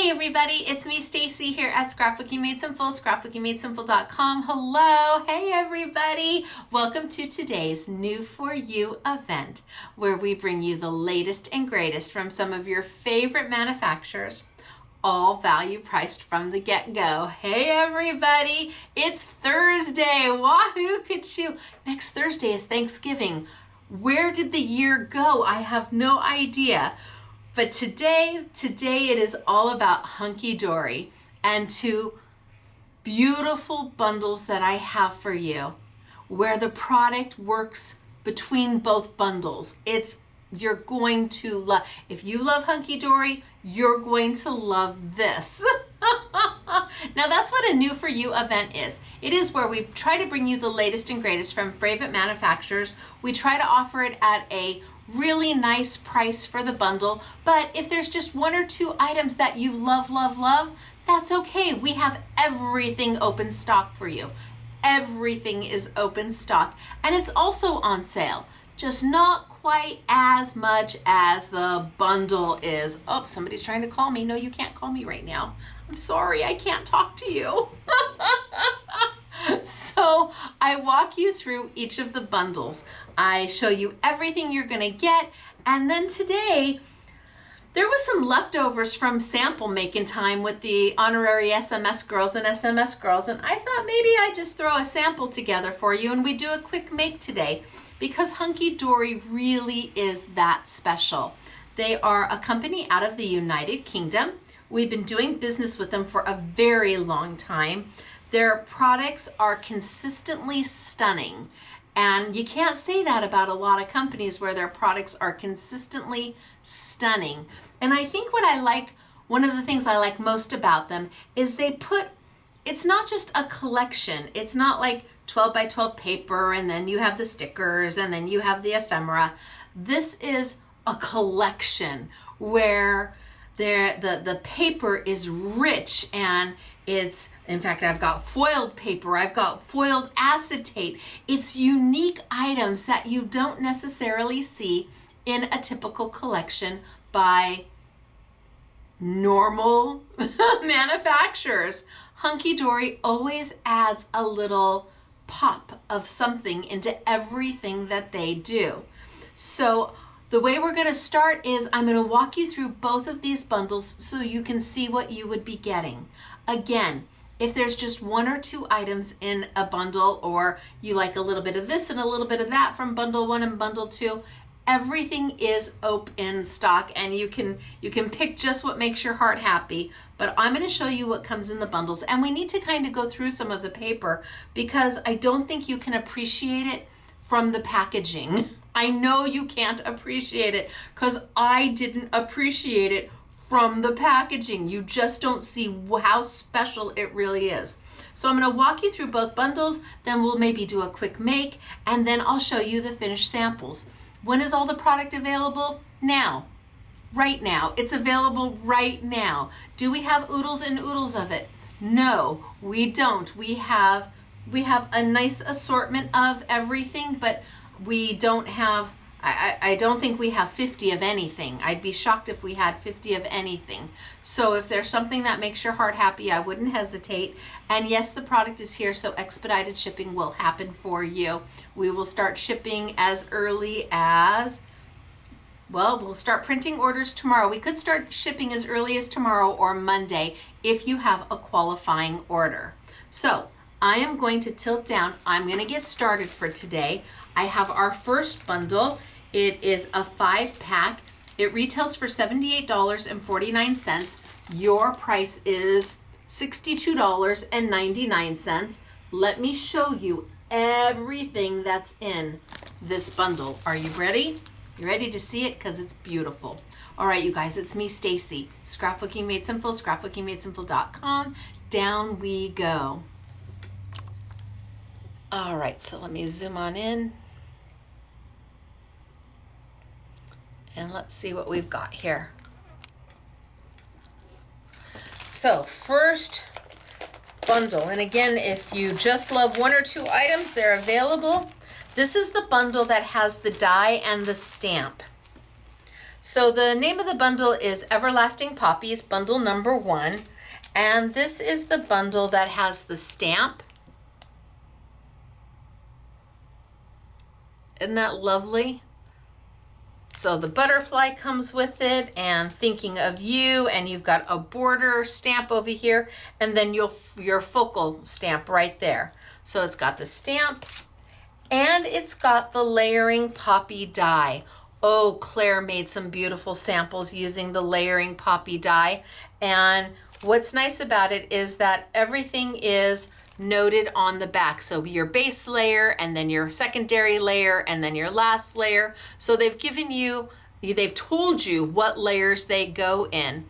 Hey everybody, it's me Stacy here at Scrapbooking Made Simple, scrapbookingmadesimple.com. Hello, hey everybody. Welcome to today's New For You event, where we bring you the latest and greatest from some of your favorite manufacturers, all value priced from the get-go. Hey everybody, it's Thursday. Wahoo, ka-choo. Next Thursday is Thanksgiving. Where did the year go? I have no idea. But today it is all about Hunkydory and two beautiful bundles that I have for you, where the product works between both bundles. You're going to love, if you love Hunkydory, you're going to love this. Now that's what a New For You event is. It is where we try to bring you the latest and greatest from favorite manufacturers. We try to offer it at a really nice price for the bundle, but if there's just one or two items that you love, that's okay. We have everything open stock for you. Everything is open stock, and it's also on sale, just not quite as much as the bundle is. Oh, somebody's trying to call me. No, you can't call me right now. I'm sorry, I can't talk to you. So I walk you through each of the bundles. I show you everything you're gonna get. And then today, there was some leftovers from sample making time with the honorary SMS girls and SMS girls. And I thought maybe I'd just throw a sample together for you and we do a quick make today, because Hunkydory really is that special. They are a company out of the United Kingdom. We've been doing business with them for a very long time. Their products are consistently stunning, and you can't say that about a lot of companies where their products are consistently stunning. And I think one of the things I like most about them is it's not just a collection. It's not like 12 by 12 paper and then you have the stickers and then you have the ephemera. This is a collection where the paper is rich, and in fact, I've got foiled paper, I've got foiled acetate. It's unique items that you don't necessarily see in a typical collection by normal manufacturers. Hunkydory always adds a little pop of something into everything that they do. So the way we're going to start is I'm going to walk you through both of these bundles so you can see what you would be getting. Again, if there's just one or two items in a bundle, or you like a little bit of this and a little bit of that from bundle one and bundle two, everything is open stock, and you can pick just what makes your heart happy. But I'm going to show you what comes in the bundles, and we need to kind of go through some of the paper because I don't think you can appreciate it from the packaging. I know you can't appreciate it because I didn't appreciate it from the packaging. You just don't see how special it really is. So I'm going to walk you through both bundles, then we'll maybe do a quick make, and then I'll show you the finished samples. When is all the product available? Now. Right now. It's available right now. Do we have oodles and oodles of it? No, we don't. We have a nice assortment of everything, but we don't have, I don't think we have 50 of anything. I'd be shocked if we had 50 of anything. So if there's something that makes your heart happy, I wouldn't hesitate. And yes, the product is here, so expedited shipping will happen for you. We will start shipping as early as, well, we'll start printing orders tomorrow. We could start shipping as early as tomorrow or Monday if you have a qualifying order. So I am going to tilt down. I'm going to get started for today. I have our first bundle. It is a 5-pack. It retails for $78.49. Your price is $62.99. Let me show you everything that's in this bundle. Are you ready? You ready to see it? Because it's beautiful. All right, you guys, it's me, Stacy. Scrapbooking Made Simple, scrapbookingmadesimple.com. Down we go. All right, so let me zoom on in. And let's see what we've got here. So first bundle, and again, if you just love one or two items, they're available. This is the bundle that has the die and the stamp. So the name of the bundle is Everlasting Poppies, bundle number 1. And this is the bundle that has the stamp. Isn't that lovely? So the butterfly comes with it, and thinking of you, and you've got a border stamp over here, and then your focal stamp right there. So it's got the stamp, and it's got the layering poppy die. Oh, Claire made some beautiful samples using the layering poppy die. And what's nice about it is that everything is noted on the back. So your base layer, and then your secondary layer, and then your last layer. So they've told you what layers they go in.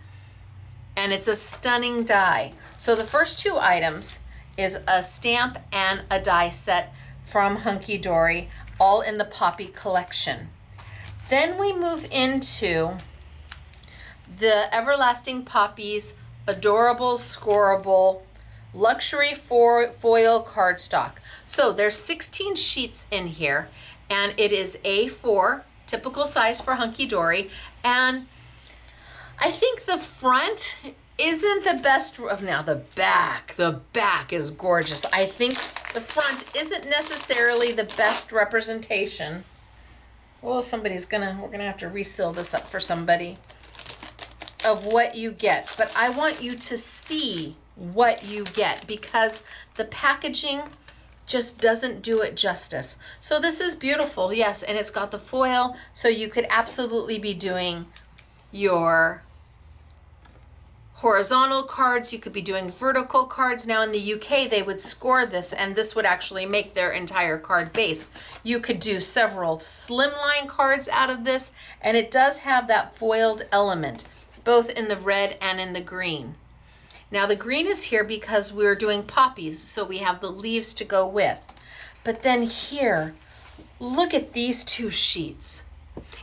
And it's a stunning die. So the first 2 items is a stamp and a die set from Hunkydory, all in the Poppy collection. Then we move into the Everlasting Poppies Adorable Scoreable Luxury Foil Cardstock. So there's 16 sheets in here, and it is A4, typical size for Hunkydory. And I think the front isn't the best. Now the back is gorgeous. I think the front isn't necessarily the best representation. Well, we're gonna have to reseal this up for somebody, of what you get. But I want you to see what you get, because the packaging just doesn't do it justice. So this is beautiful, yes, and it's got the foil, so you could absolutely be doing your horizontal cards, you could be doing vertical cards. Now in the UK, they would score this, and this would actually make their entire card base. You could do several slimline cards out of this, and it does have that foiled element, both in the red and in the green. Now the green is here because we're doing poppies, so we have the leaves to go with. But then here, look at these 2 sheets.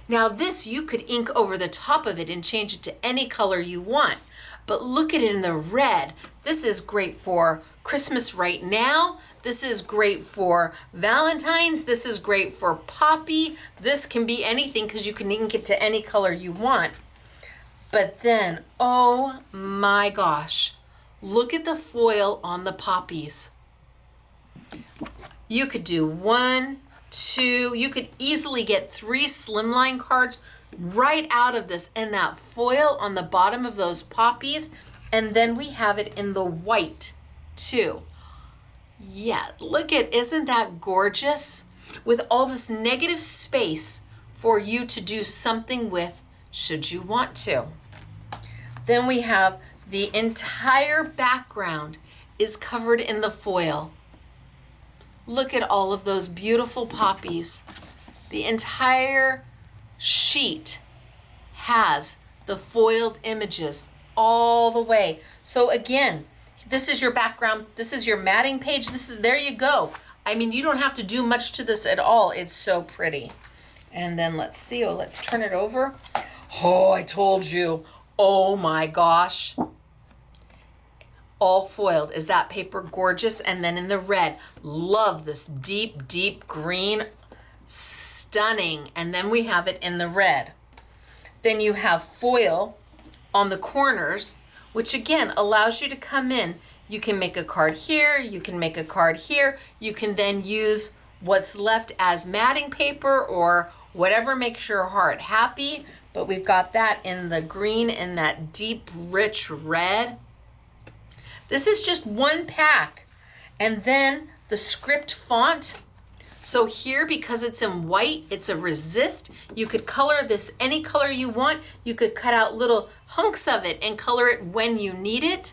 Now this, you could ink over the top of it and change it to any color you want. But look at it in the red. This is great for Christmas right now. This is great for Valentine's. This is great for Poppy. This can be anything because you can ink it to any color you want. But then, oh my gosh, look at the foil on the poppies. You could do 1, 2, you could easily get 3 slimline cards right out of this, and that foil on the bottom of those poppies. And then we have it in the white too. Yeah, isn't that gorgeous? With all this negative space for you to do something with, should you want to. Then we have the entire background is covered in the foil. Look at all of those beautiful poppies. The entire sheet has the foiled images all the way. So again, this is your background. This is your matting page. There you go. I mean, you don't have to do much to this at all. It's so pretty. And then let's see. Oh, let's turn it over. Oh, I told you. Oh my gosh. All foiled. Is that paper gorgeous? And then in the red, love this deep, deep green. Stunning. And then we have it in the red. Then you have foil on the corners, which again allows you to come in. You can make a card here, you can make a card here. You can then use what's left as matting paper or whatever makes your heart happy. But we've got that in the green and that deep, rich red. This is just 1 pack. And then the script font. So here, because it's in white, it's a resist. You could color this any color you want. You could cut out little hunks of it and color it when you need it.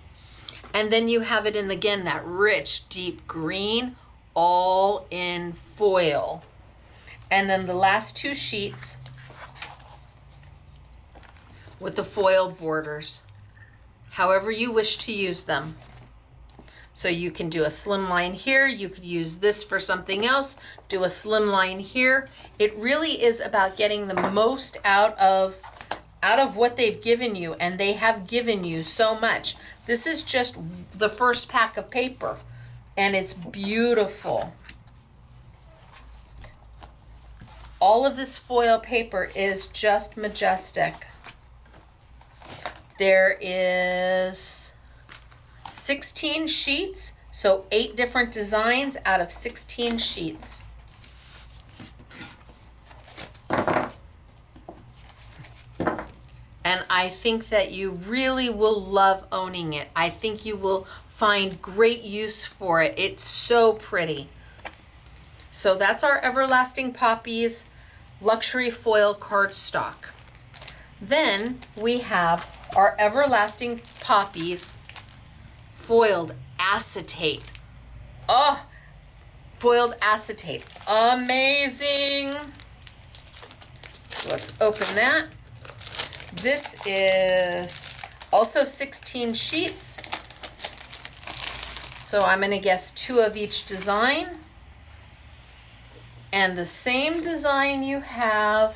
And then you have it in, again, that rich, deep green, all in foil. And then the last 2 sheets with the foil borders, however you wish to use them. So you can do a slim line here. You could use this for something else. Do a slim line here. It really is about getting the most out of what they've given you, and they have given you so much. This is just the first pack of paper, and it's beautiful. All of this foil paper is just majestic. There is 16 sheets, so 8 different designs out of 16 sheets. And I think that you really will love owning it. I think you will find great use for it. It's so pretty. So that's our Everlasting Poppies luxury foil cardstock. Then we have our Everlasting Poppies foiled acetate. Oh, foiled acetate. Amazing. So let's open that. This is also 16 sheets. So I'm going to guess 2 of each design. And the same design you have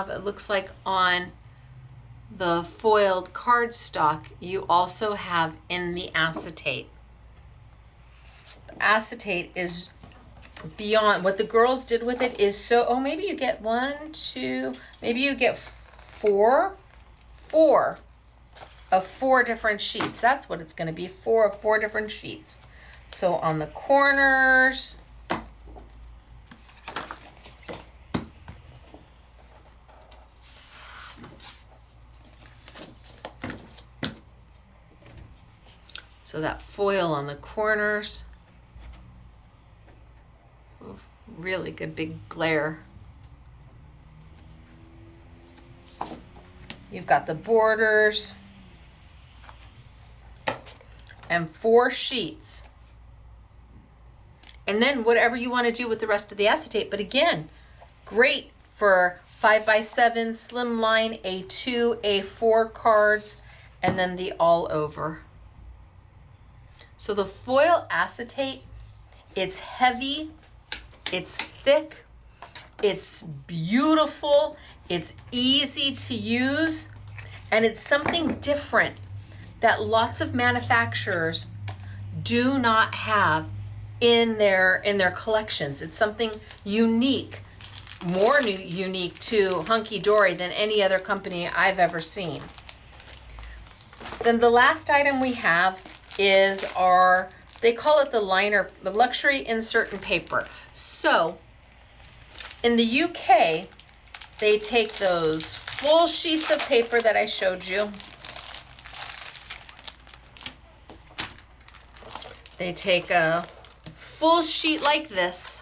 it looks like on the foiled cardstock, you also have in the acetate. The acetate is beyond what the girls did with it is so, oh, maybe you get 1, 2, maybe you get 4 of 4 different sheets. That's what it's going to be, 4 of 4 different sheets. So on the corners, so that foil on the corners, really good big glare. You've got the borders and 4 sheets. And then whatever you want to do with the rest of the acetate. But again, great for 5x7, slimline, A2, A4 cards, and then the all over. So the foil acetate, it's heavy, it's thick, it's beautiful, it's easy to use, and it's something different that lots of manufacturers do not have in their collections. It's something unique, more unique to Hunkydory than any other company I've ever seen. Then the last item we have is our, they call it the liner, the luxury insert and paper. So in the UK, they take those full sheets of paper that I showed you. They take a full sheet like this,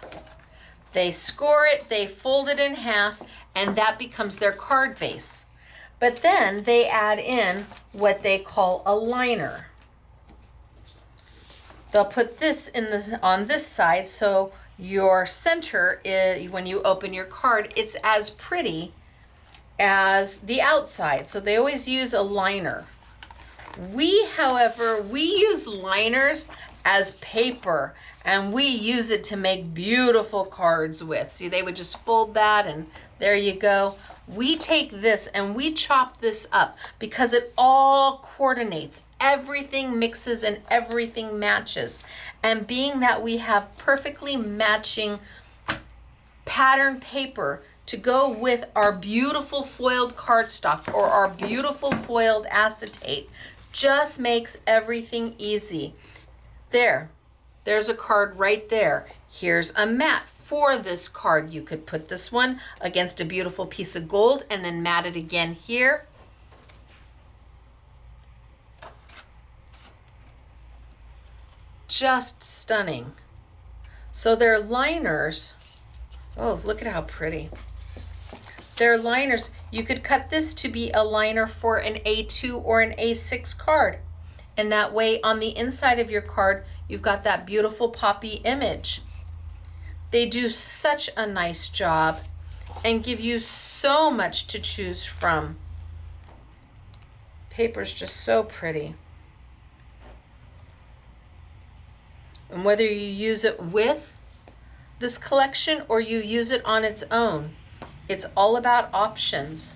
they score it, they fold it in half, and that becomes their card base. But then they add in what they call a liner. They'll put this on this side, so your center is, when you open your card, it's as pretty as the outside. So they always use a liner. We, however, we use liners as paper, and we use it to make beautiful cards with. See, they would just fold that, and there you go. We take this and we chop this up because it all coordinates. Everything mixes and everything matches. And being that we have perfectly matching pattern paper to go with our beautiful foiled cardstock or our beautiful foiled acetate, just makes everything easy. There's a card right there. Here's a mat for this card. You could put this one against a beautiful piece of gold and then mat it again here. Just stunning. So they're liners. Oh, look at how pretty. They're liners. You could cut this to be a liner for an A2 or an A6 card. And that way on the inside of your card, you've got that beautiful poppy image. They do such a nice job and give you so much to choose from. Paper's just so pretty. And whether you use it with this collection or you use it on its own, it's all about options.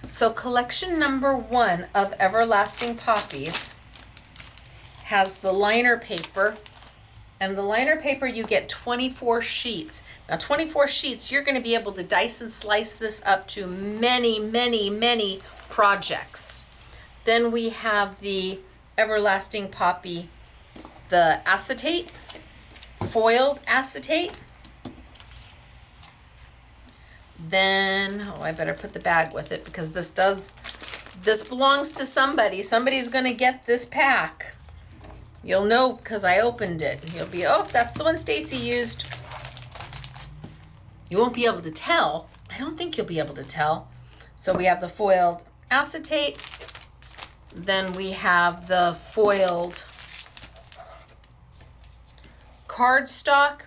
So collection number 1 of Everlasting Poppies has the liner paper, and the liner paper you get 24 sheets. Now 24 sheets, you're going to be able to dice and slice this up to many, many, many projects. Then we have the Everlasting Poppy, the acetate, foiled acetate. Then, oh, I better put the bag with it because this belongs to somebody. Somebody's gonna get this pack. You'll know because I opened it. You'll be, oh, that's the one Stacy used. You won't be able to tell. I don't think you'll be able to tell. So we have the foiled acetate. Then we have the foiled cardstock.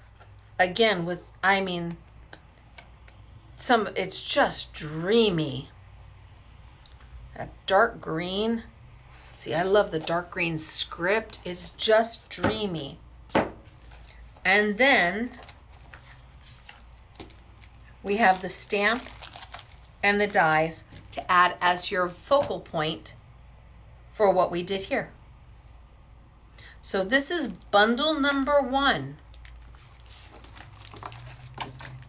Again, with, I mean, it's just dreamy. That dark green. See, I love the dark green script. It's just dreamy. And then we have the stamp and the dies to add as your focal point for what we did here. So this is bundle number 1.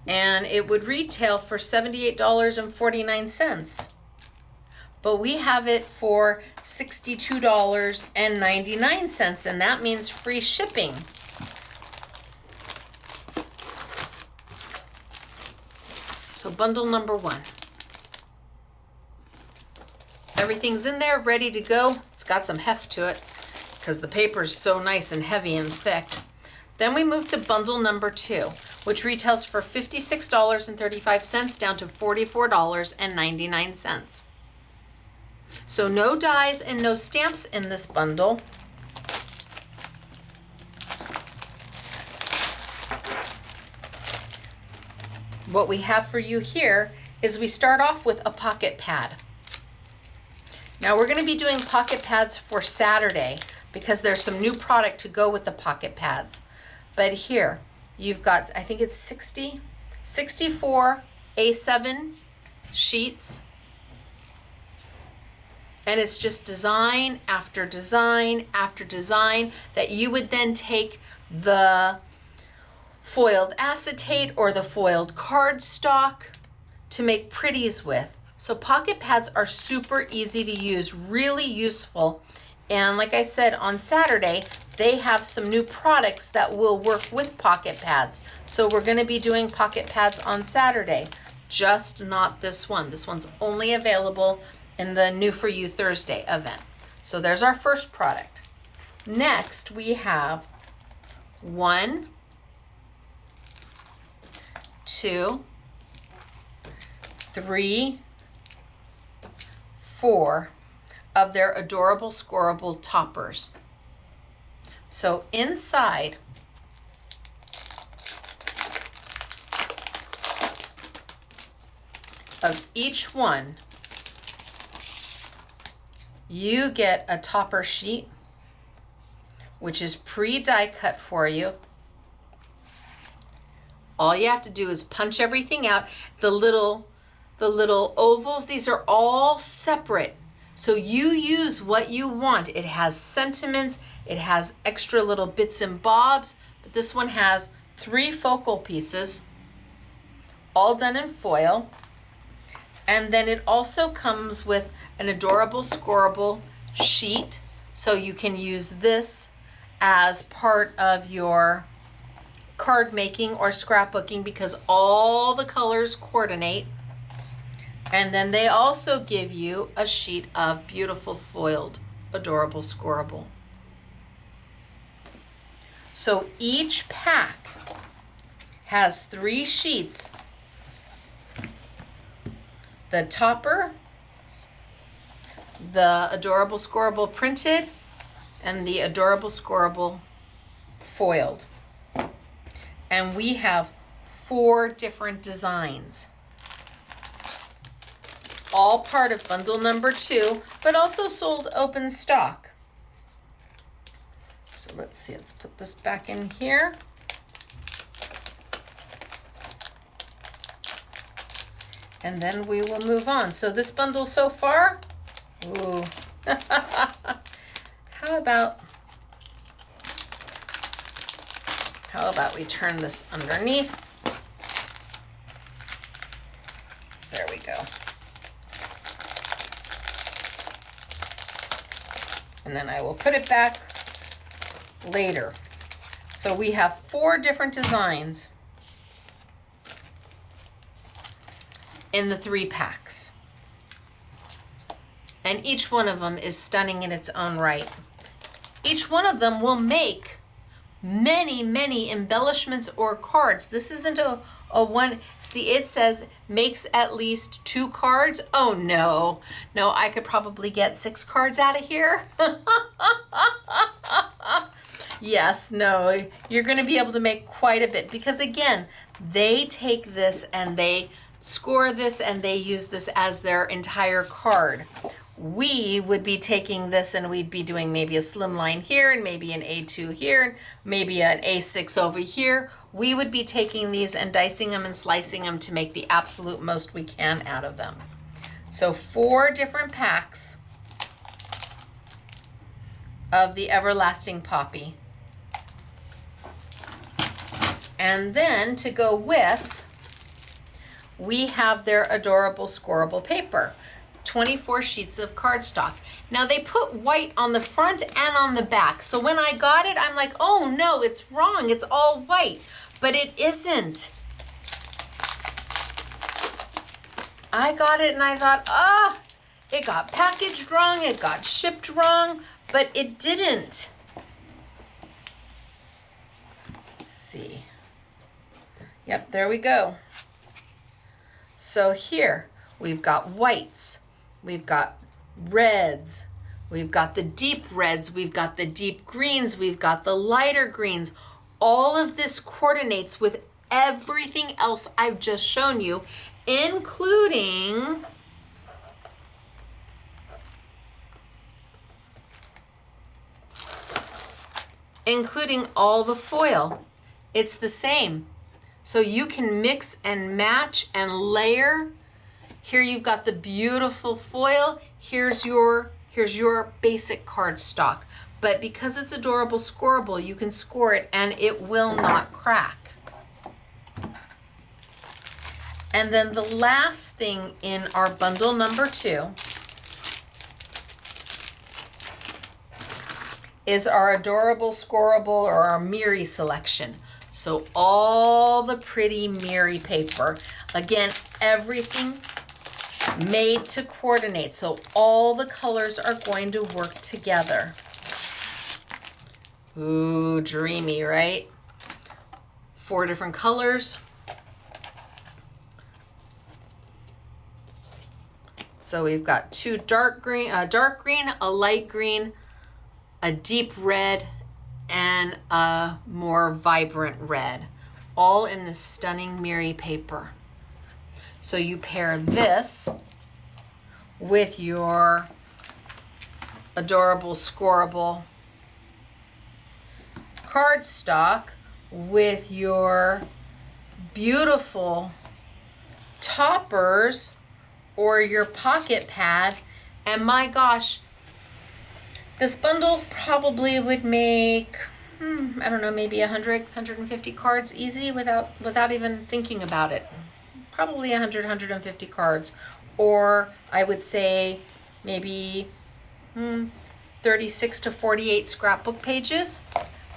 And it would retail for $78.49. But we have it for $62.99, and that means free shipping. So bundle number 1. Everything's in there, ready to go. It's got some heft to it because the paper is so nice and heavy and thick. Then we move to bundle number 2, which retails for $56.35 down to $44.99. So no dies and no stamps in this bundle. What we have for you here is we start off with a pocket pad. Now we're going to be doing pocket pads for Saturday because there's some new product to go with the pocket pads. But here you've got, I think it's 64 A7 sheets. And it's just design after design after design that you would then take the foiled acetate or the foiled cardstock to make pretties with. So pocket pads are super easy to use, really useful. And like I said, on Saturday, they have some new products that will work with pocket pads. So we're going to be doing pocket pads on Saturday, just not this one. This one's only available in the New For You Thursday event. So there's our first product. Next, we have 1, 2, 3, 4 of their adorable scoreable toppers. So inside of each one, you get a topper sheet, which is pre-die cut for you. All you have to do is punch everything out. The little ovals, these are all separate. So you use what you want. It has sentiments, it has extra little bits and bobs, but this one has 3 focal pieces, all done in foil. And then it also comes with an adorable scoreable sheet. So you can use this as part of your card making or scrapbooking because all the colors coordinate. And then they also give you a sheet of beautiful foiled, adorable scoreable. So each pack has 3 sheets. The topper, the adorable scoreable printed, and the adorable scoreable foiled. And we have 4 different designs. All part of bundle number 2, but also sold open stock. So let's see, let's put this back in here. And then we will move on. So this bundle so far, ooh. How about we turn this underneath? There we go. And then I will put it back later. So we have 4 different designs in the 3 packs. And each one of them is stunning in its own right. Each one of them will make many, many embellishments or cards. This isn't a one. See, it says makes at least 2 cards. Oh no, no, I could probably get 6 cards out of here. Yes, no, you're gonna be able to make quite a bit because again, they take this and they score this and they use this as their entire card. We would be taking this and we'd be doing maybe a slim line here and maybe an A2 here, and maybe an A6 over here. We would be taking these and dicing them and slicing them to make the absolute most we can out of them. So 4 different packs of the Everlasting Poppy. And then to go with, we have their adorable scoreable paper. 24 sheets of cardstock. Now they put white on the front and on the back. So when I got it, I'm like, oh no, it's wrong. It's all white, but it isn't. I got it and I thought, it got packaged wrong. It got shipped wrong, but it didn't. Let's see. Yep, there we go. So here we've got whites. We've got reds, we've got the deep reds, we've got the deep greens, we've got the lighter greens. All of this coordinates with everything else I've just shown you, including all the foil. It's the same. So you can mix and match and layer. Here you've got the beautiful foil. Here's your basic cardstock. But because it's adorable scoreable, you can score it and it will not crack. And then the last thing in our bundle number 2 is our adorable scoreable or our Miri selection. So all the pretty Miri paper. Again, everything made to coordinate. So all the colors are going to work together. Ooh, dreamy, right? 4 different colors. So we've got 2 dark green, a light green, a deep red, and a more vibrant red, all in this stunning Miri paper. So you pair this with your adorable scoreable cardstock with your beautiful toppers or your pocket pad, and my gosh, this bundle probably would make, I don't know, maybe 100, 150 cards easy without even thinking about it. Probably 100, 150 cards. Or I would say maybe 36 to 48 scrapbook pages.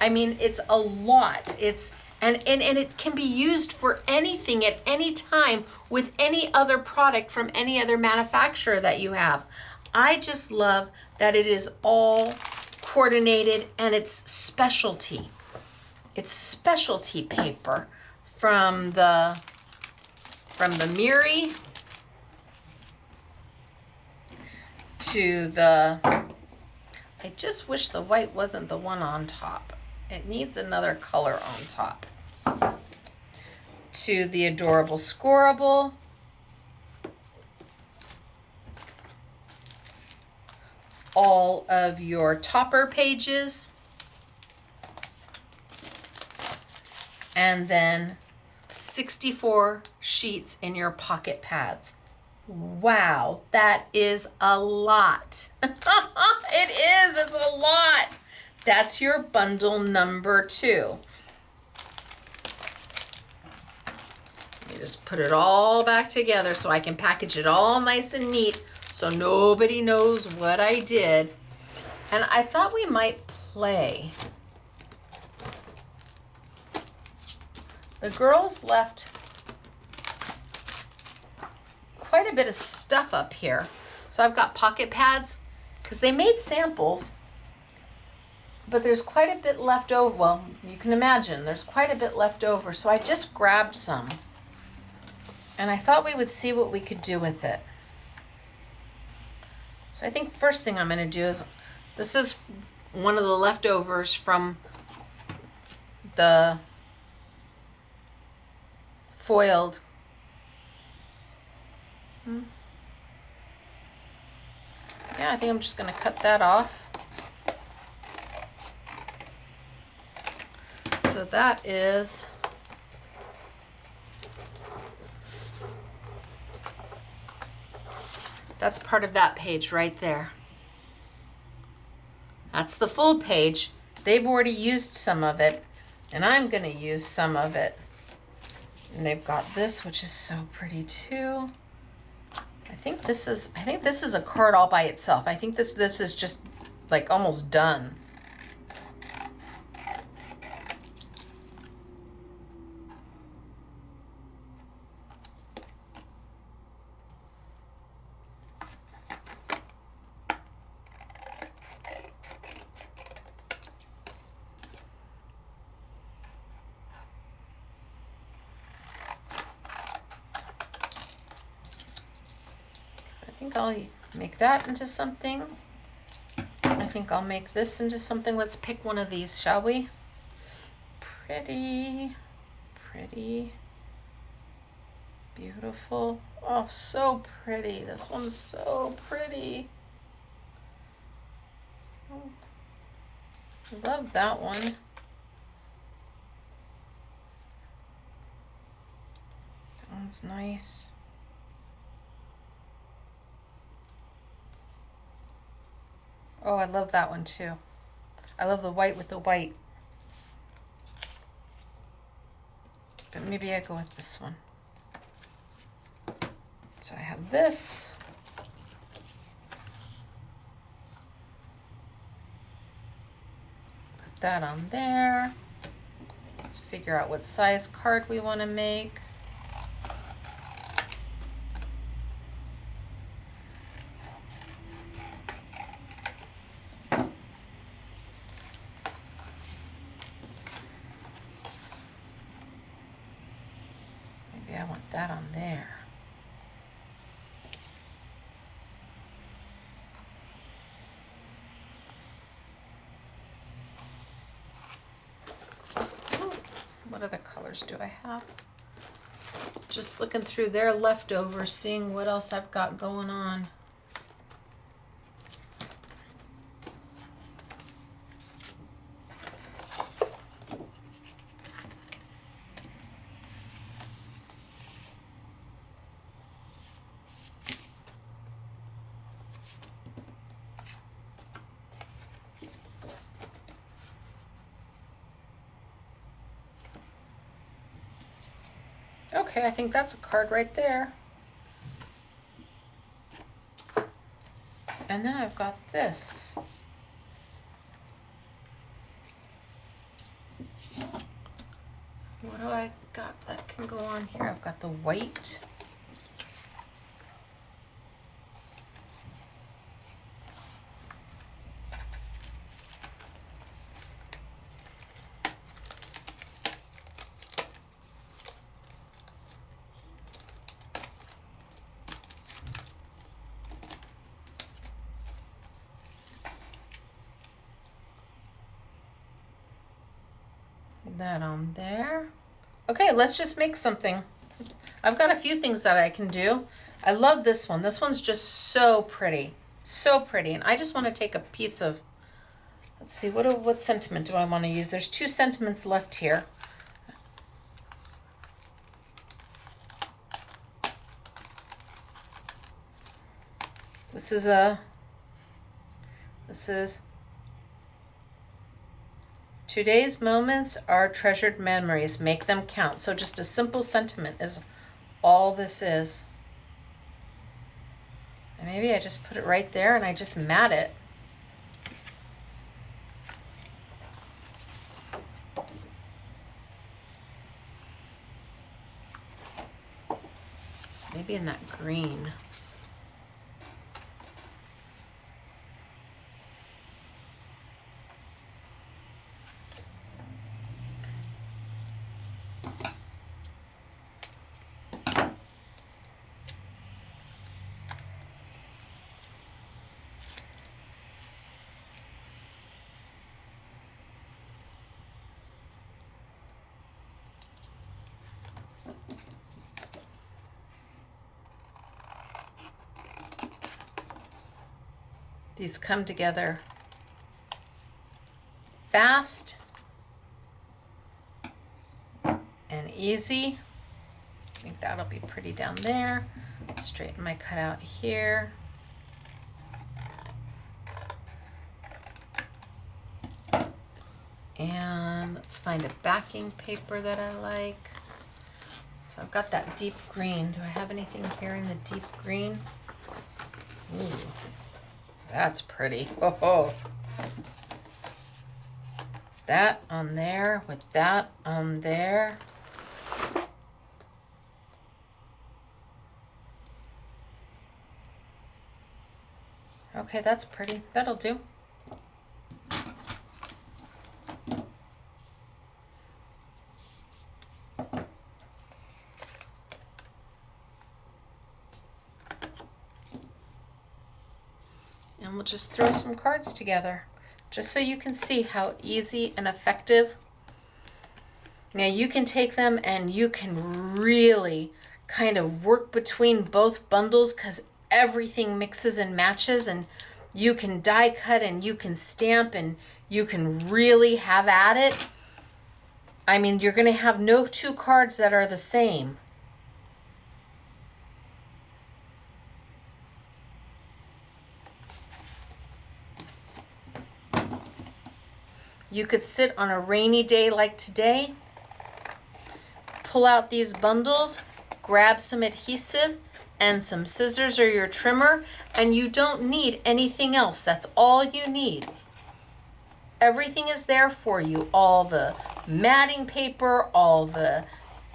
I mean, it's a lot. And it can be used for anything at any time with any other product from any other manufacturer that you have. I just love that it is all coordinated and it's specialty. It's specialty paper from the Miri to the, I just wish the white wasn't the one on top. It needs another color on top. To the adorable scoreable. All of your topper pages. And then 64 sheets in your pocket pads. Wow, that is a lot. It is, it's a lot. That's your bundle number 2. Let me just put it all back together so I can package it all nice and neat so nobody knows what I did. And I thought we might play. The girls left quite a bit of stuff up here. So I've got pocket pads because they made samples, but there's quite a bit left over. Well, you can imagine there's quite a bit left over. So I just grabbed some and I thought we would see what we could do with it. So I think first thing I'm going to do is, this is one of the leftovers from the foiled. Yeah, I think I'm just going to cut that off. So that is that's part of that page right there. That's the full page. They've already used some of it, and I'm going to use some of it. And they've got this, which is so pretty too. I think this is a card all by itself. I think this is just like almost done. I think I'll make that into something. I think I'll make this into something. Let's pick one of these, shall we? Pretty, pretty, beautiful. Oh, so pretty. This one's so pretty. Oh, I love that one. That one's nice. Oh, I love that one too. I love the white with the white. But maybe I go with this one. So I have this. Put that on there. Let's figure out what size card we want to make. Maybe I want that on there. What other colors do I have? Just looking through their leftovers, seeing what else I've got going on. Okay, I think that's a card right there. And then I've got this. What do I got that can go on here? I've got the white. That on there. Okay, let's just make something. I've got a few things that I can do. I love this one. This one's just so pretty. So pretty. And I just want to take a piece of, let's see, what sentiment do I want to use? There's 2 sentiments left here. This is today's moments are treasured memories. Make them count. So just a simple sentiment is all this is. And maybe I just put it right there and I just mat it. Maybe in that green. These come together fast and easy. I think that'll be pretty down there. Straighten my cutout here. And let's find a backing paper that I like. So I've got that deep green. Do I have anything here in the deep green? Ooh. That's pretty. Oh, that on there with that on there. Okay, that's pretty. That'll do. And we'll just throw some cards together just so you can see how easy and effective. Now you can take them and you can really kind of work between both bundles because everything mixes and matches, and you can die cut and you can stamp and you can really have at it. I mean, you're going to have no two cards that are the same. You could sit on a rainy day like today, pull out these bundles, grab some adhesive and some scissors or your trimmer, and you don't need anything else. That's all you need. Everything is there for you. All the matting paper, all the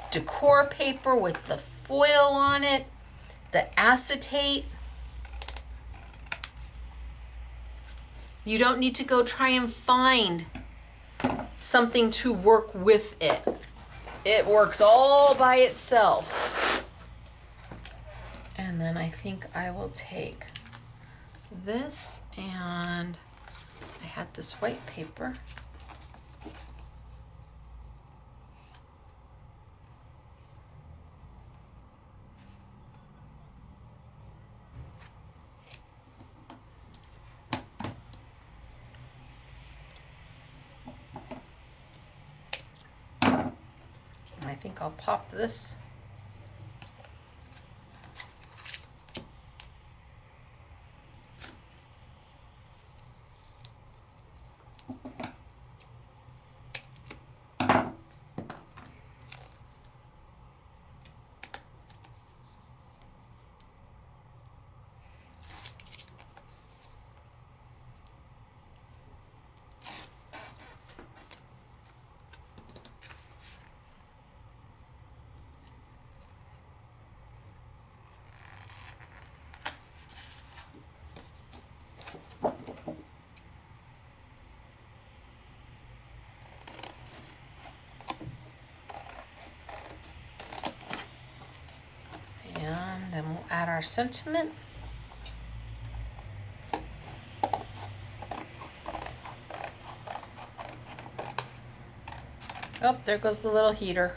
decor paper with the foil on it, the acetate. You don't need to go try and find something to work with it. It works all by itself. And then I think I will take this, and I had this white paper. I think I'll pop this. And then we'll add our sentiment. Oh, there goes the little heater.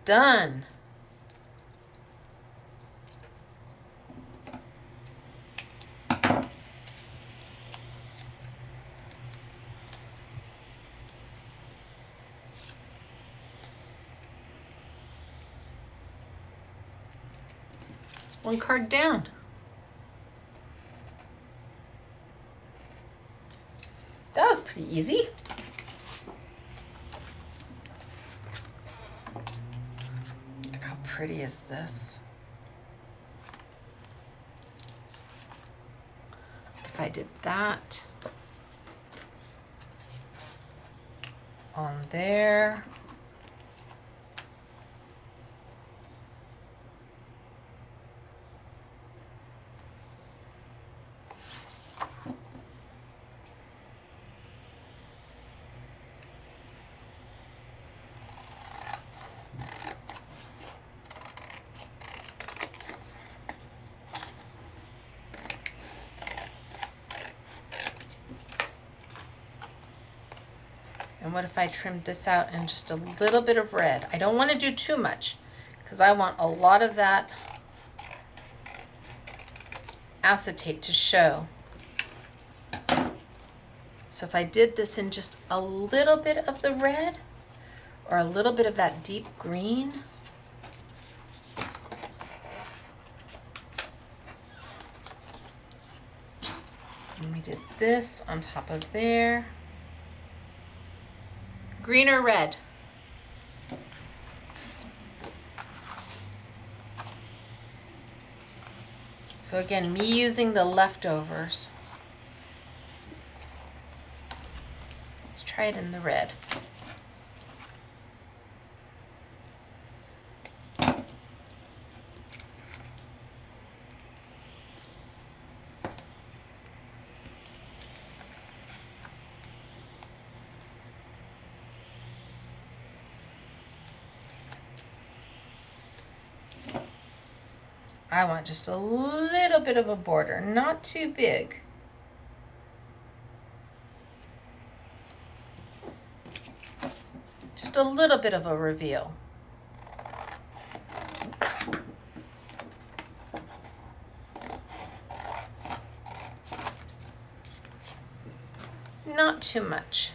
Done. One card down. That was pretty easy. Look at how pretty is this? If I did that on there. And what if I trimmed this out in just a little bit of red? I don't want to do too much because I want a lot of that acetate to show. So if I did this in just a little bit of the red or a little bit of that deep green, and we did this on top of there. Green or red? So again, me using the leftovers. Let's try it in the red. I want just a little bit of a border, not too big. Just a little bit of a reveal. Not too much.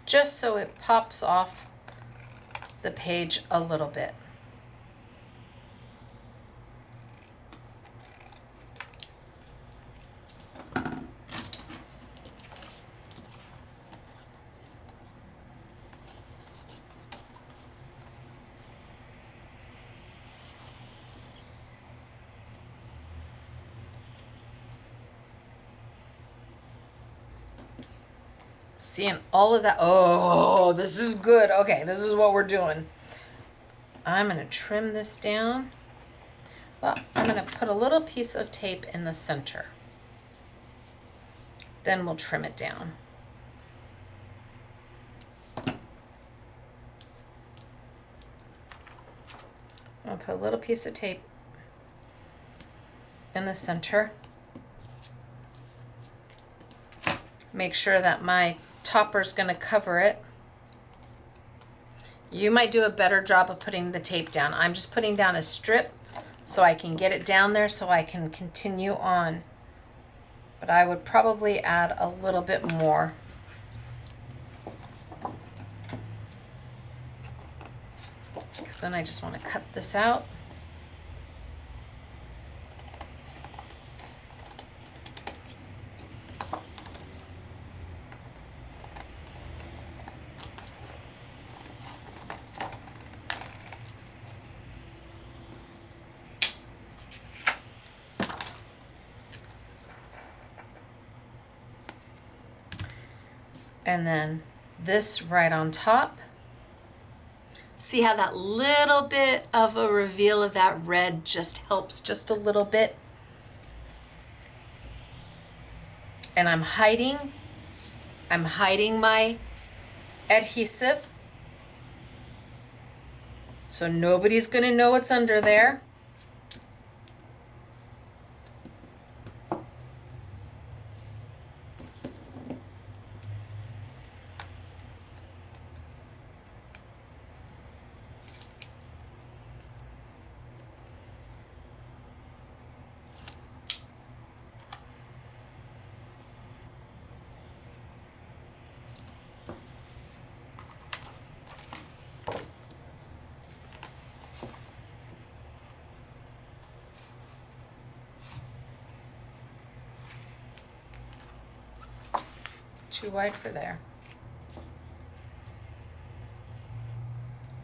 Just so it pops off the page a little bit. Seeing all of that. Oh, this is good. Okay, this is what we're doing. I'm going to trim this down. Well, I'm going to put a little piece of tape in the center. Then we'll trim it down. I'll put a little piece of tape in the center. Make sure that my topper's going to cover it. You might do a better job of putting the tape down. I'm just putting down a strip so I can get it down there so I can continue on. But I would probably add a little bit more. Because then I just want to cut this out. And then this right on top. See how that little bit of a reveal of that red just helps just a little bit. And I'm hiding my adhesive. So nobody's gonna know what's under there. too wide for there.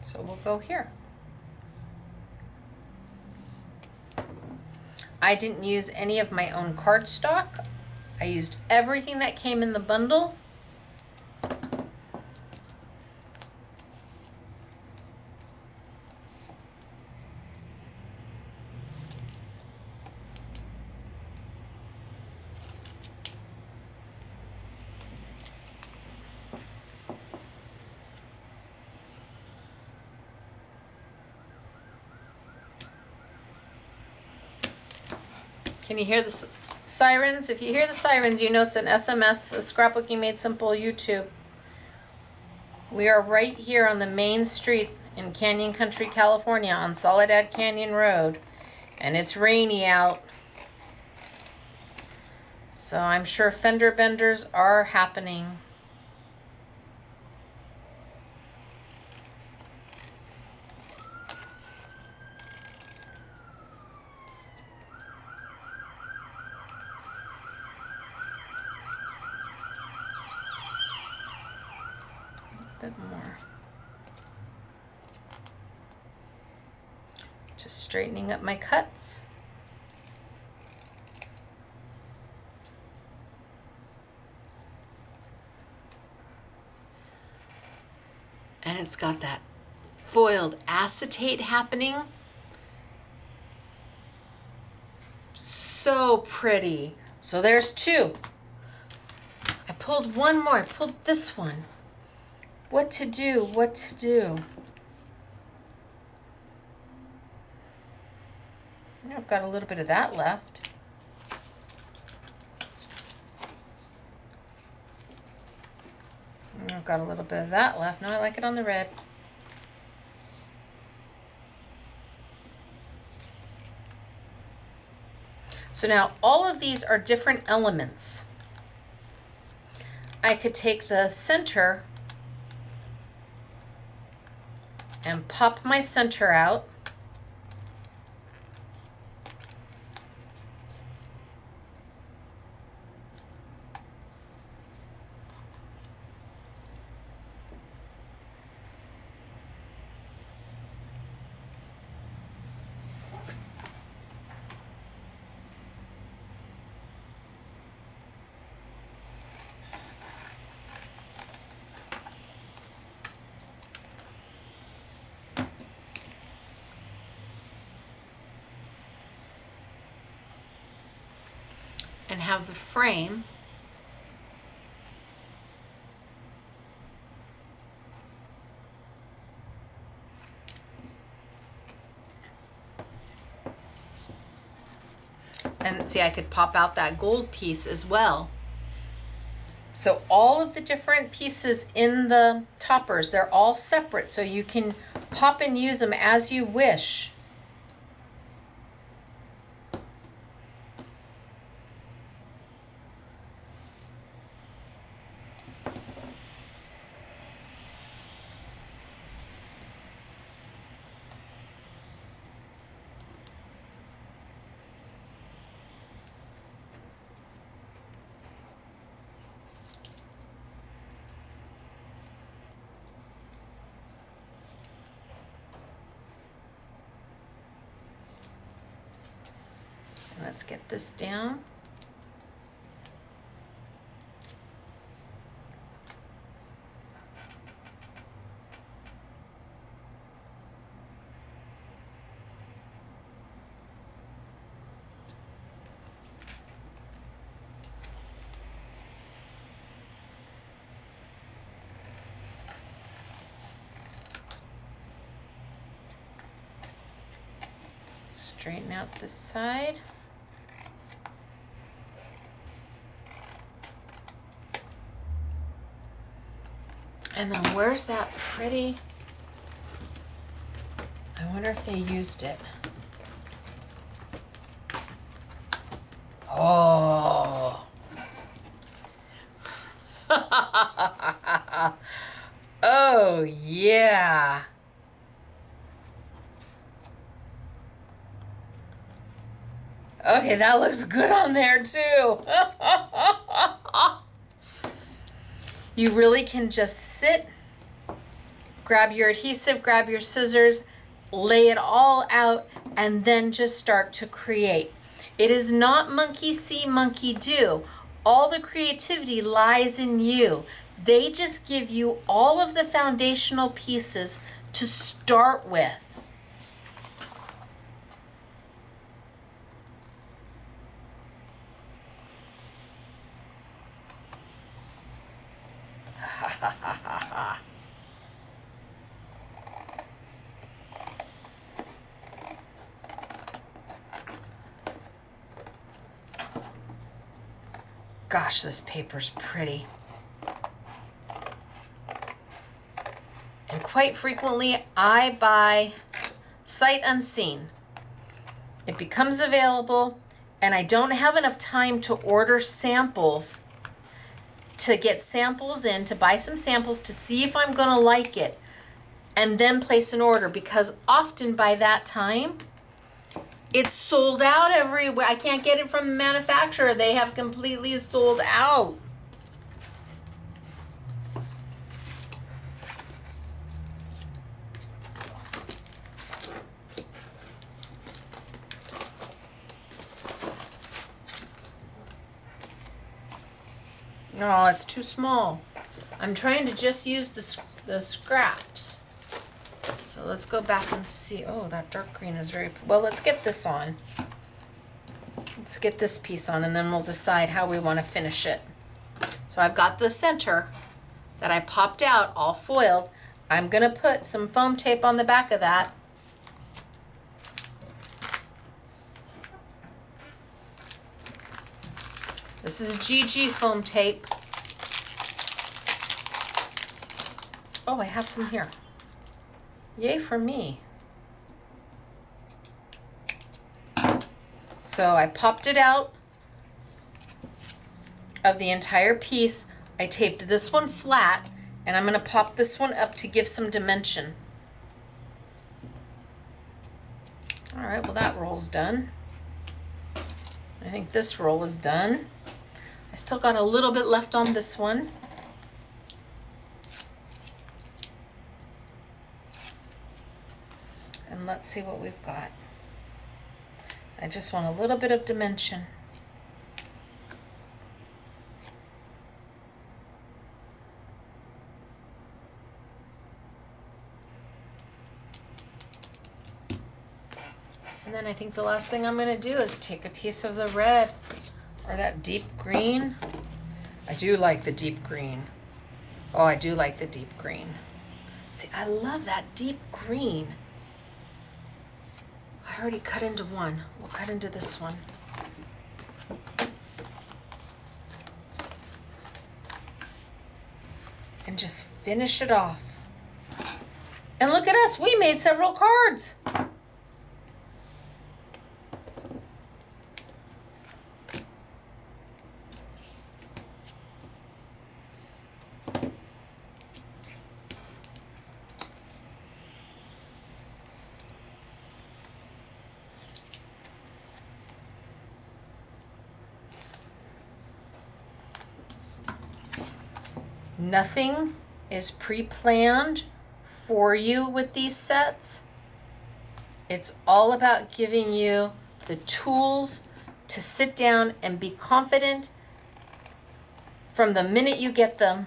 So we'll go here. I didn't use any of my own cardstock. I used everything that came in the bundle. Can you hear the sirens? If you hear the sirens, you know it's an SMS, a Scrapbooking Made Simple YouTube. We are right here on the main street in Canyon Country, California, on Soledad Canyon Road, and it's rainy out. So I'm sure fender benders are happening. Bit more. Just straightening up my cuts. And it's got that foiled acetate happening. So pretty. So there's two. I pulled one more. I pulled this one. What to do, what to do. I've got a little bit of that left. I've got a little bit of that left. No, I like it on the red. So now all of these are different elements. I could take the center and pop my center out. And have the frame and see, I could pop out that gold piece as well. So all of the different pieces in the toppers, they're all separate, so you can pop and use them as you wish. Let's get this down. Straighten out this side. And then where's that pretty? I wonder if they used it. Oh. Oh, yeah. Okay, that looks good on there too. You really can just sit, grab your adhesive, grab your scissors, lay it all out, and then just start to create. It is not monkey see, monkey do. All the creativity lies in you. They just give you all of the foundational pieces to start with. Gosh, this paper's pretty. And quite frequently, I buy sight unseen. It becomes available, and I don't have enough time to order samples, to get samples in, to buy some samples to see if I'm gonna like it, and then place an order, because often by that time, it's sold out everywhere. I can't get it from the manufacturer. They have completely sold out. No, it's too small. I'm trying to just use the scraps. So let's go back and see. Oh, that dark green is very, well, let's get this on. Let's get this piece on, and then we'll decide how we want to finish it. So I've got the center that I popped out, all foiled. I'm gonna put some foam tape on the back of that. This is GG foam tape. Oh, I have some here. Yay for me. So I popped it out of the entire piece. I taped this one flat, and I'm gonna pop this one up to give some dimension. All right, well, that roll's done. I think this roll is done. I still got a little bit left on this one. And let's see what we've got. I just want a little bit of dimension. And then I think the last thing I'm going to do is take a piece of the red or that deep green. I do like the deep green. Oh, I do like the deep green. See, I love that deep green. I already cut into one. We'll cut into this one. And just finish it off. And look at us, we made several cards. Nothing is pre-planned for you with these sets. It's all about giving you the tools to sit down and be confident from the minute you get them.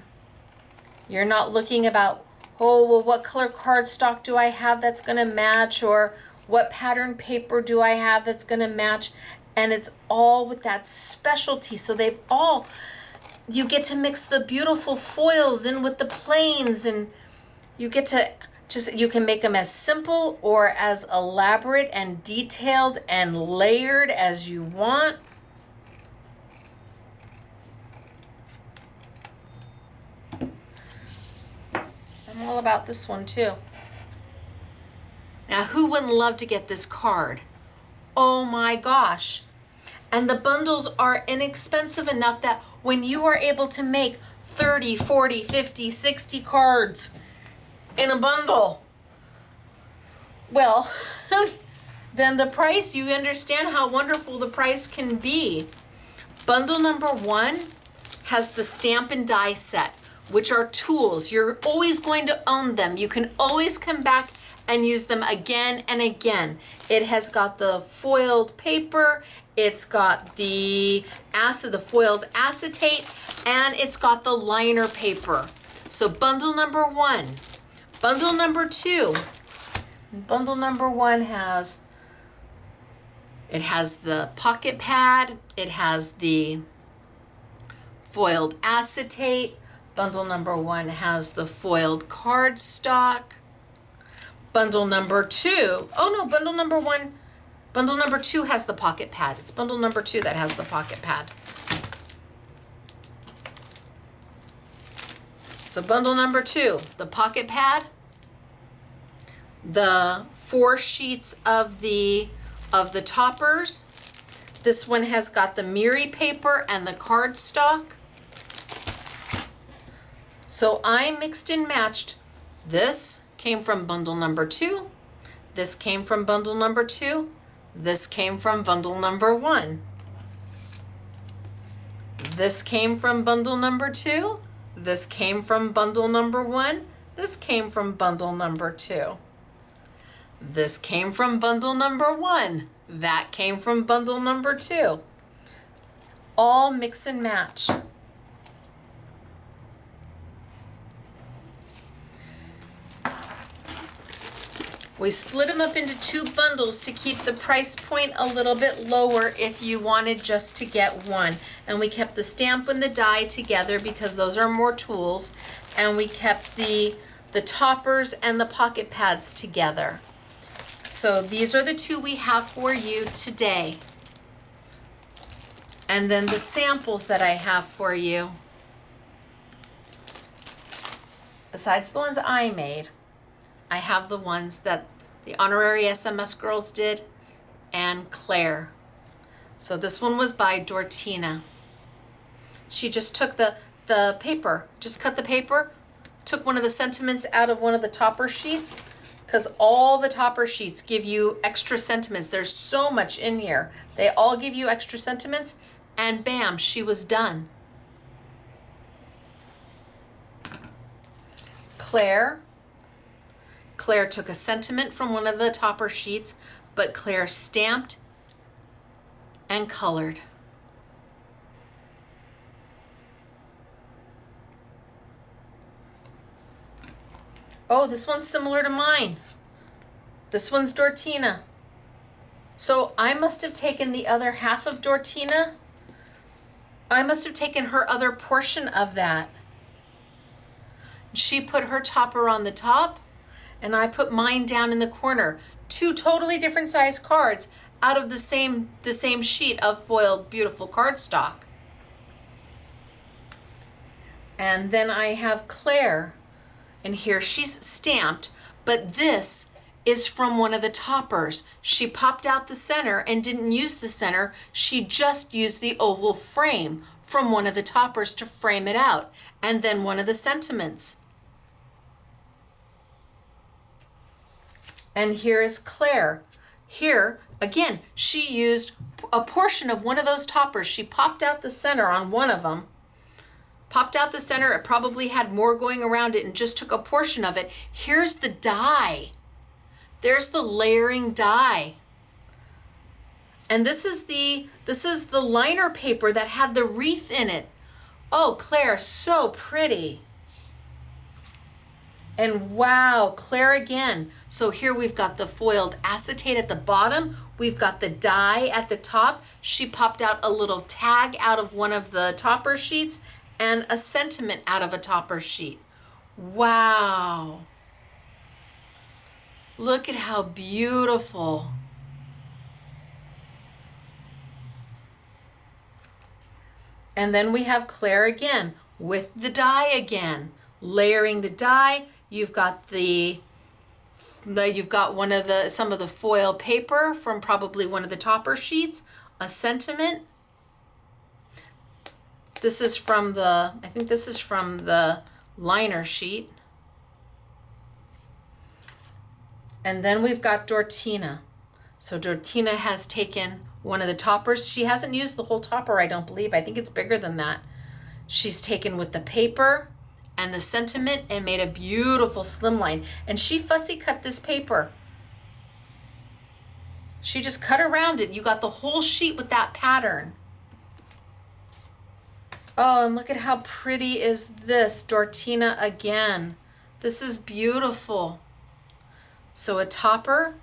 You're not looking about, oh, well, what color cardstock do I have that's gonna match, or what pattern paper do I have that's gonna match? And it's all with that specialty. So they've all, you get to mix the beautiful foils in with the plains, and you get to just, you can make them as simple or as elaborate and detailed and layered as you want. I'm all about this one too. Now, who wouldn't love to get this card? Oh my gosh. And the bundles are inexpensive enough that when you are able to make 30, 40, 50, 60 cards in a bundle, well, then the price, you understand how wonderful the price can be. Bundle number 1 has the stamp and die set, which are tools. You're always going to own them. You can always come back and use them again and again. It has got the foiled paper, it's got the foiled acetate, and it's got the liner paper. So bundle number 1. Bundle number 2. Bundle number 1 has the pocket pad, it has the foiled acetate. Bundle number 1 has the foiled cardstock. Bundle number 2, bundle number 2 has the pocket pad. It's bundle number 2 that has the pocket pad. So bundle number 2, the pocket pad, the 4 sheets of the toppers. This one has got the Miri paper and the cardstock. So I mixed and matched. This came from bundle number 2. This came from bundle number 2. This came from bundle number 1. This came from bundle number 2. This came from bundle number 1. This came from bundle number 2. This came from bundle number 1. That came from bundle number 2. All mix and match. We split them up into 2 bundles to keep the price point a little bit lower if you wanted just to get one. And we kept the stamp and the die together because those are more tools. And we kept the toppers and the pocket pads together. So these are the 2 we have for you today. And then the samples that I have for you, besides the ones I made, I have the ones that the honorary SMS girls did and Claire. So this one was by Dortina. She just took the paper, just cut the paper, took one of the sentiments out of one of the topper sheets, because all the topper sheets give you extra sentiments. There's so much in here. They all give you extra sentiments, and bam, she was done. Claire took a sentiment from one of the topper sheets, but Claire stamped and colored. Oh, this one's similar to mine. This one's Dortina. So I must have taken the other half of Dortina. I must have taken her other portion of that. She put her topper on the top, and I put mine down in the corner. 2 totally different size cards out of the same sheet of foiled beautiful cardstock. And then I have Claire, and here she's stamped, but this is from one of the toppers. She popped out the center and didn't use the center. She just used the oval frame from one of the toppers to frame it out, and then one of the sentiments. And here is Claire. Here, again, she used a portion of one of those toppers. She popped out the center on one of them. Popped out the center, it probably had more going around it and just took a portion of it. Here's the die. There's the layering die. And this is the liner paper that had the wreath in it. Oh, Claire, so pretty. And wow, Claire again. So here we've got the foiled acetate at the bottom. We've got the die at the top. She popped out a little tag out of one of the topper sheets and a sentiment out of a topper sheet. Wow. Look at how beautiful. And then we have Claire again with the die again. Layering the die. You've got some of the foil paper from probably one of the topper sheets, a sentiment. This is from I think this is from the liner sheet. And then we've got Dortina. So Dortina has taken one of the toppers. She hasn't used the whole topper, I don't believe. I think it's bigger than that. She's taken with the paper and the sentiment and made a beautiful slimline. And she fussy cut this paper. She just cut around it. You got the whole sheet with that pattern. Oh, and look at how pretty is this, Dortina again. This is beautiful. So a topper,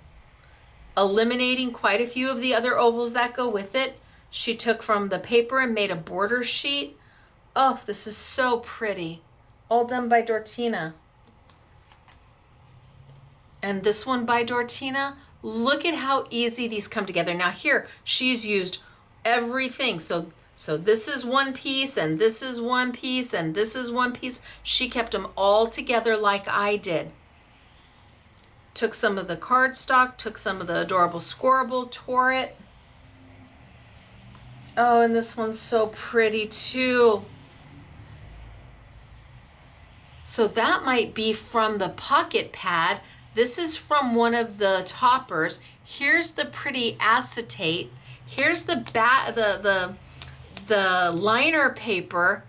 eliminating quite a few of the other ovals that go with it. She took from the paper and made a border sheet. Oh, this is so pretty. All done by Dortina. And this one by Dortina, look at how easy these come together. Now here, she's used everything. So this is one piece, and this is one piece, and this is one piece. She kept them all together like I did. Took some of the cardstock, took some of the adorable scoreable, tore it. Oh, and this one's so pretty too. So that might be from the pocket pad. This is from one of the toppers. Here's the pretty acetate. Here's the liner paper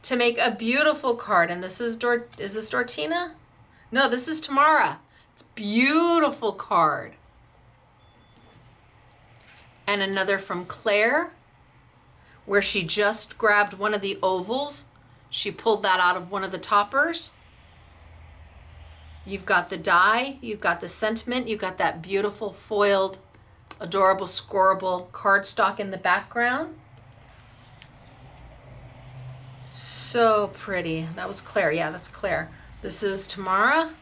to make a beautiful card. And this is is this Dortina? No, this is Tamara. It's a beautiful card. And another from Claire, where she just grabbed one of the ovals. She pulled that out of one of the toppers. You've got the die, you've got the sentiment, you've got that beautiful foiled, adorable, scoreable cardstock in the background. So pretty. That was Claire. Yeah, that's Claire. This is Tamara.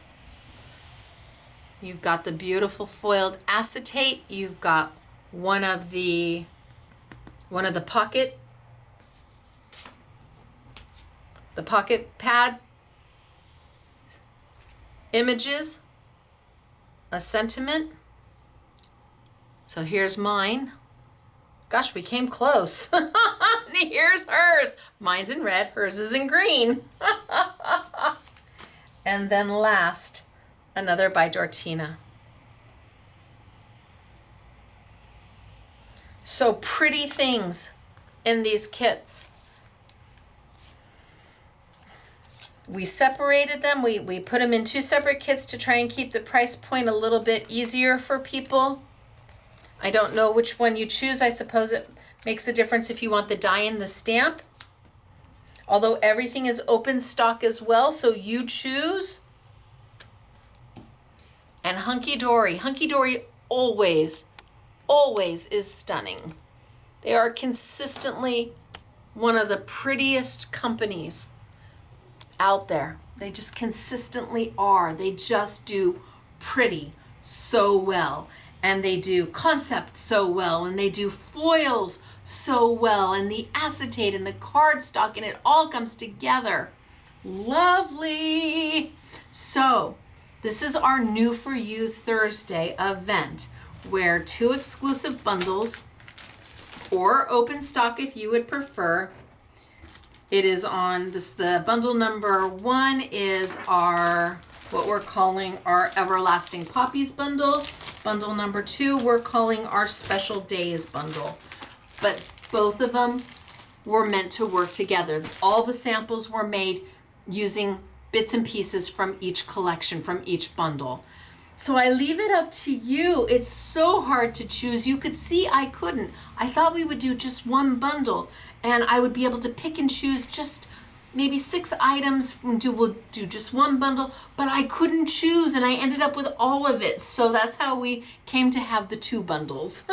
You've got the beautiful foiled acetate. You've got one of the pocket pad images, a sentiment. So here's mine. Gosh, we came close. Here's hers. Mine's in red, hers is in green. And then last, another by Dortina. So pretty things in these kits. We separated them. We put them in 2 separate kits to try and keep the price point a little bit easier for people. I don't know which one you choose. I suppose it makes a difference if you want the die and the stamp. Although everything is open stock as well, so you choose. And Hunkydory. Hunkydory always is stunning. They are consistently one of the prettiest companies out there. They just consistently are. They just do pretty so well. And they do concept so well, and they do foils so well, and the acetate and the cardstock, and it all comes together. Lovely. So this is our New For You Thursday event, where 2 exclusive bundles, or open stock if you would prefer. It is on this, the bundle number 1 is what we're calling our Everlasting Poppies bundle. Bundle number 2, we're calling our Special Days bundle. But both of them were meant to work together. All the samples were made using bits and pieces from each collection, from each bundle. So I leave it up to you. It's so hard to choose. You could see I couldn't. I thought we would do just one bundle, and I would be able to pick and choose just maybe 6 items, we'll do just one bundle, but I couldn't choose, and I ended up with all of it. So that's how we came to have the 2 bundles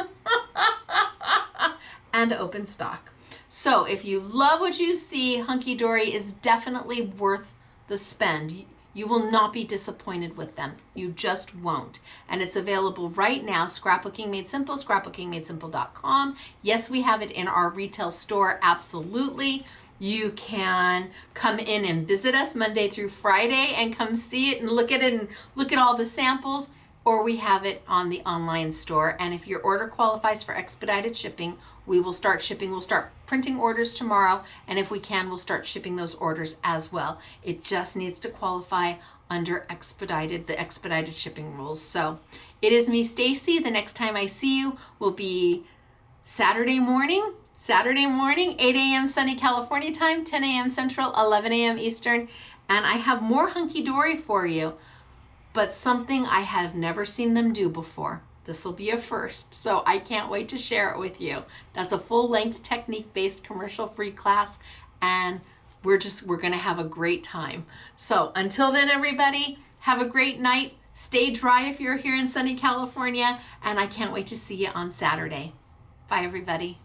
and open stock. So if you love what you see, Hunkydory is definitely worth the spend. You will not be disappointed with them. You just won't. And it's available right now, Scrapbooking Made Simple, scrapbookingmadesimple.com. Yes, we have it in our retail store, absolutely. You can come in and visit us Monday through Friday and come see it and look at it and look at all the samples, or we have it on the online store. And if your order qualifies for expedited shipping, we will start shipping. We'll start printing orders tomorrow, and if we can, we'll start shipping those orders as well. It just needs to qualify under the expedited shipping rules. So it is me, Stacy. The next time I see you will be Saturday morning, 8 a.m. sunny California time, 10 a.m. Central, 11 a.m. Eastern. And I have more Hunkydory for you, but something I have never seen them do before. This will be a first, so I can't wait to share it with you. That's a full-length technique-based commercial-free class, and we're gonna have a great time. So until then, everybody, have a great night. Stay dry if you're here in sunny California, and I can't wait to see you on Saturday. Bye, everybody.